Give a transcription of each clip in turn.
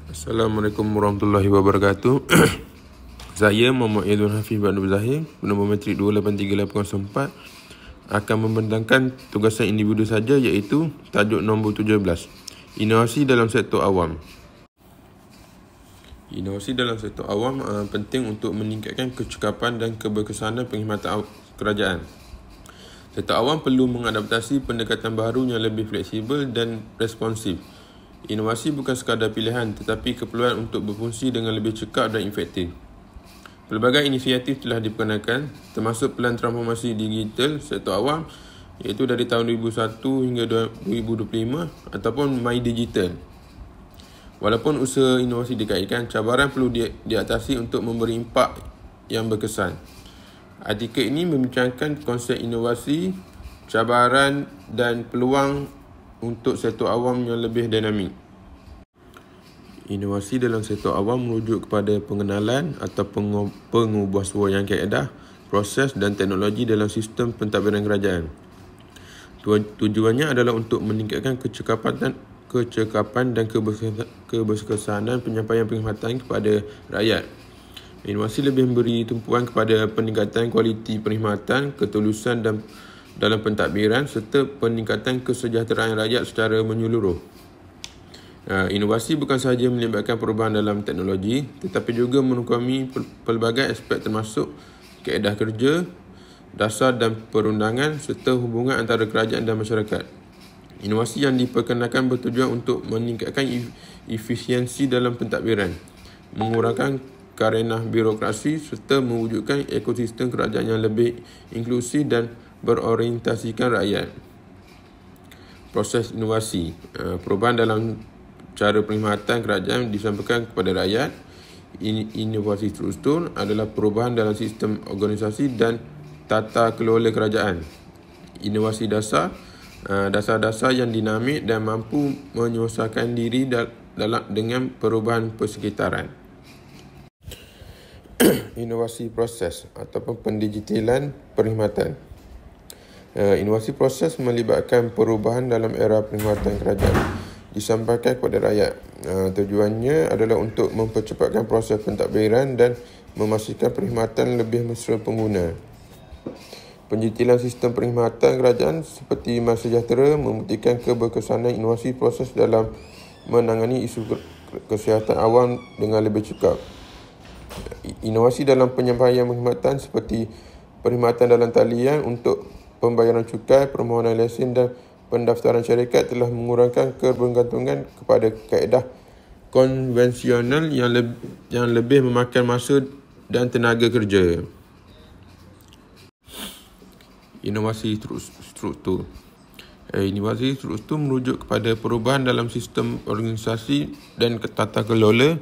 Assalamualaikum warahmatullahi wabarakatuh. Saya Muhammad Yadun Hafiz Abdul Zahir, nombor metrik 283804, akan membentangkan tugasan individu saja, iaitu tajuk nombor 17, inovasi dalam sektor awam. Inovasi dalam sektor awam penting untuk meningkatkan kecekapan dan keberkesanan perkhidmatan kerajaan. Sektor awam perlu mengadaptasi pendekatan baru yang lebih fleksibel dan responsif. Inovasi bukan sekadar pilihan, tetapi keperluan untuk berfungsi dengan lebih cekap dan efektif. Pelbagai inisiatif telah diperkenalkan, termasuk Pelan Transformasi Digital Sektor Awam, iaitu dari tahun 2001 hingga 2025 ataupun My Digital. Walaupun usaha inovasi dikaitkan, cabaran perlu diatasi untuk memberi impak yang berkesan. Artikel ini membincangkan konsep inovasi, cabaran dan peluang untuk sektor awam yang lebih dinamik. Inovasi dalam sektor awam merujuk kepada pengenalan atau pengubahsuaian kaedah, proses dan teknologi dalam sistem pentadbiran kerajaan. Tujuannya adalah untuk meningkatkan kecekapan dan keberkesanan penyampaian perkhidmatan kepada rakyat. Inovasi lebih memberi tumpuan kepada peningkatan kualiti perkhidmatan, ketulusan dalam pentadbiran serta peningkatan kesejahteraan rakyat secara menyeluruh. Inovasi bukan sahaja melibatkan perubahan dalam teknologi, tetapi juga menukami pelbagai aspek termasuk kaedah kerja, dasar dan perundangan serta hubungan antara kerajaan dan masyarakat. Inovasi yang diperkenalkan bertujuan untuk meningkatkan efisiensi dalam pentadbiran, mengurangkan karenah birokrasi serta mewujudkan ekosistem kerajaan yang lebih inklusif dan berorientasikan rakyat. Proses inovasi, perubahan dalam cara perkhidmatan kerajaan disampaikan kepada rakyat. Inovasi struktur adalah perubahan dalam sistem organisasi dan tata kelola kerajaan. Inovasi dasar, dasar-dasar yang dinamik dan mampu menyesuaikan diri dengan perubahan persekitaran. Inovasi proses ataupun pendigitalan perkhidmatan. Inovasi proses melibatkan perubahan dalam era perkhidmatan kerajaan disampaikan kepada rakyat. Tujuannya adalah untuk mempercepatkan proses pentadbiran dan memastikan perkhidmatan lebih mesra pengguna. Penjitilan sistem perkhidmatan kerajaan seperti MySejahtera membuktikan keberkesanan inovasi proses dalam menangani isu kesihatan awam dengan lebih cekap. Inovasi dalam penyampaian perkhidmatan seperti perkhidmatan dalam talian untuk pembayaran cukai, permohonan lesen dan pendaftaran syarikat telah mengurangkan kebergantungan kepada kaedah konvensional yang lebih memakan masa dan tenaga kerja. Inovasi struktur. Inovasi struktur merujuk kepada perubahan dalam sistem organisasi dan tata kelola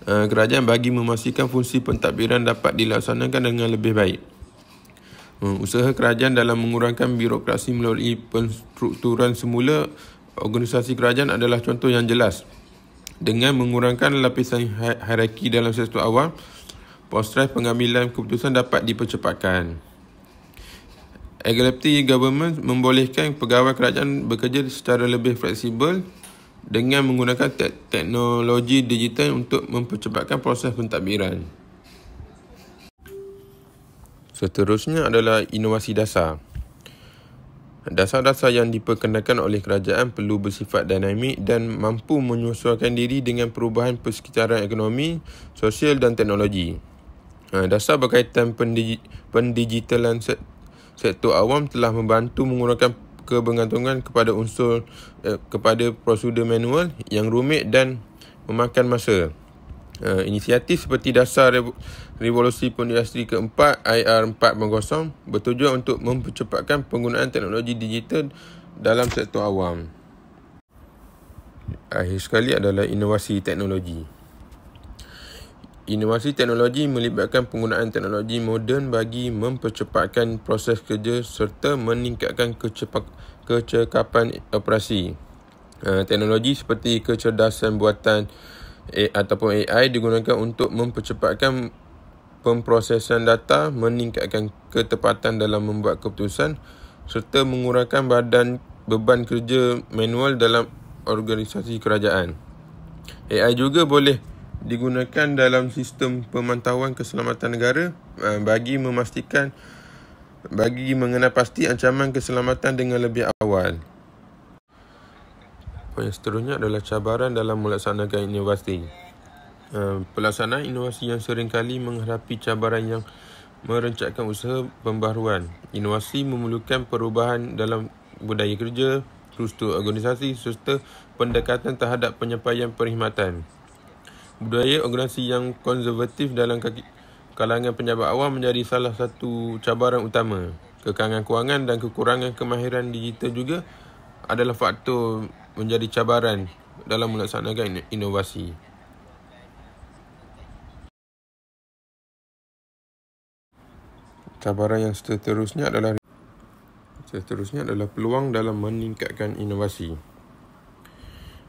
kerajaan bagi memastikan fungsi pentadbiran dapat dilaksanakan dengan lebih baik. Usaha kerajaan dalam mengurangkan birokrasi melalui penstrukturan semula organisasi kerajaan adalah contoh yang jelas. Dengan mengurangkan lapisan hierarki dalam sektor awam, proses pengambilan keputusan dapat dipercepatkan. Equality Government membolehkan pegawai kerajaan bekerja secara lebih fleksibel dengan menggunakan teknologi digital untuk mempercepatkan proses pentadbiran. Seterusnya adalah inovasi dasar. Dasar-dasar yang diperkenalkan oleh kerajaan perlu bersifat dinamik dan mampu menyesuaikan diri dengan perubahan persekitaran ekonomi, sosial dan teknologi. Dasar berkaitan pendigitalan sektor awam telah membantu mengurangkan kebergantungan kepada kepada prosedur manual yang rumit dan memakan masa. Inisiatif seperti Dasar Revolusi Industri Keempat IR 4.0 bertujuan untuk mempercepatkan penggunaan teknologi digital dalam sektor awam. Akhir sekali adalah inovasi teknologi. Inovasi teknologi melibatkan penggunaan teknologi moden bagi mempercepatkan proses kerja serta meningkatkan kecekapan operasi. Teknologi seperti kecerdasan buatan ataupun AI digunakan untuk mempercepatkan pemprosesan data, meningkatkan ketepatan dalam membuat keputusan serta mengurangkan beban kerja manual dalam organisasi kerajaan. AI juga boleh digunakan dalam sistem pemantauan keselamatan negara bagi mengenal pasti ancaman keselamatan dengan lebih awal. Poin seterusnya adalah cabaran dalam melaksanakan inovasi. Pelaksanaan inovasi yang seringkali menghadapi cabaran yang merencatkan usaha pembaharuan. Inovasi memerlukan perubahan dalam budaya kerja, struktur organisasi serta pendekatan terhadap penyampaian perkhidmatan. Budaya organisasi yang konservatif dalam kalangan pejabat awam menjadi salah satu cabaran utama. Kekangan kewangan dan kekurangan kemahiran digital juga adalah faktor menjadi cabaran dalam melaksanakan inovasi. Cabaran yang seterusnya adalah peluang dalam meningkatkan inovasi.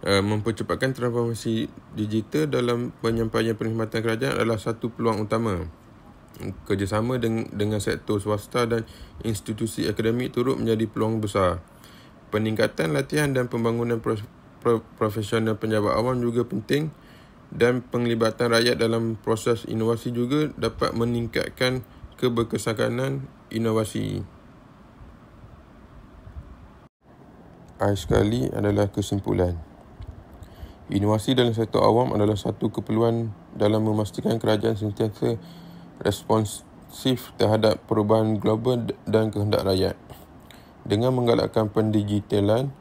Mempercepatkan transformasi digital dalam penyampaian perkhidmatan kerajaan adalah satu peluang utama. Kerjasama dengan sektor swasta dan institusi akademik turut menjadi peluang besar. Peningkatan latihan dan pembangunan profesional pejabat awam juga penting, dan penglibatan rakyat dalam proses inovasi juga dapat meningkatkan keberkesanan inovasi. Akhir sekali adalah kesimpulan. Inovasi dalam sektor awam adalah satu keperluan dalam memastikan kerajaan sentiasa responsif terhadap perubahan global dan kehendak rakyat. Dengan menggalakkan pendigitalan,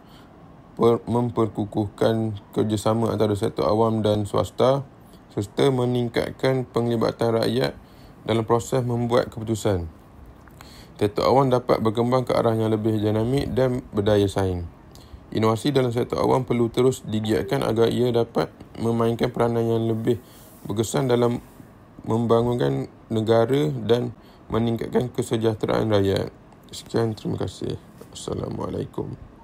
memperkukuhkan kerjasama antara sektor awam dan swasta, serta meningkatkan penglibatan rakyat dalam proses membuat keputusan, sektor awam dapat berkembang ke arah yang lebih dinamik dan berdaya saing. Inovasi dalam sektor awam perlu terus digiatkan agar ia dapat memainkan peranan yang lebih berkesan dalam membangunkan negara dan meningkatkan kesejahteraan rakyat. Sekian, terima kasih. Assalamualaikum.